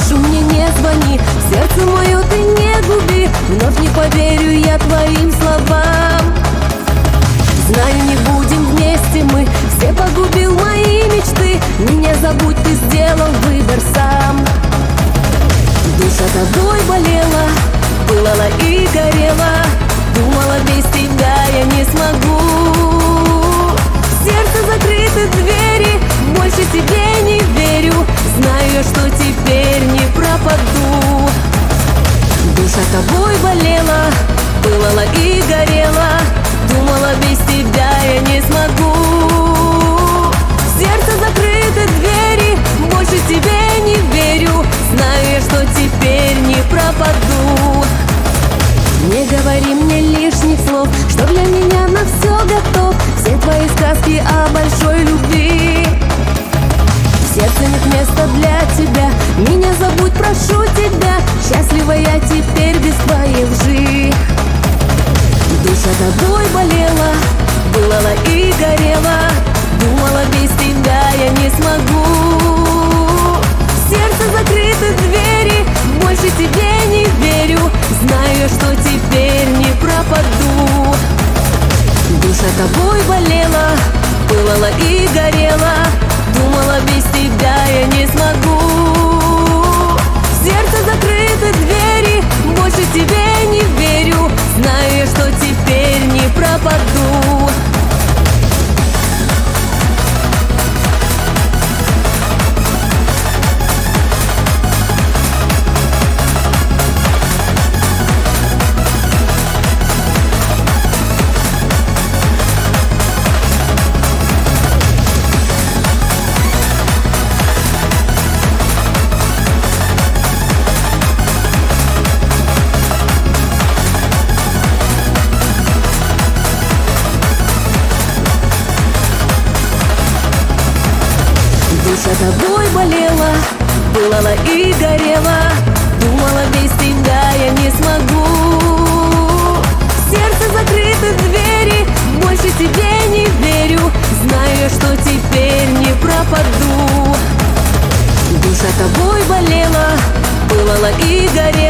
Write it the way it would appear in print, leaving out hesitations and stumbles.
прошу, мне не звони, сердце мое ты не губи, вновь не поверю я твоим словам. Знаю, не будем вместе мы, все погубил мои мечты. Меня забудь, ты сделал выбор сам. Душа тобой болела, пылала и горела, думала, без тебя я не смогу. В сердце закрыты двери, больше тебе не верю, знаю я, что теперь не пропаду. Душа тобой болела, пылала и горела, думала, без тебя я не смогу. В сердце закрыты двери, больше тебе не верю, знаю я, что теперь не пропаду. Не говори мне лишних слов, что для меня на все готов. Все твои сказки о большой любви. В сердце нет места для тебя, меня забудь, прошу тебя. Счастлива я теперь без твоей лжи. Душа тобой болела, пылала и горела, думала, без тебя я не смогу. В сердце закрыты двери, больше тебе не верю, знаю, что теперь не пропаду. Душа тобой болела, пылала и горела, думала, без тебя я не смогу. В сердце закрыты двери, больше тебе не верю, знаю я, что теперь не пропаду. Душа тобой болела, пылала и горела, думала, без тебя я не смогу. В сердце закрыты двери, больше тебе не верю, знаю я, что теперь не пропаду. Душа тобой болела, пылала и горела.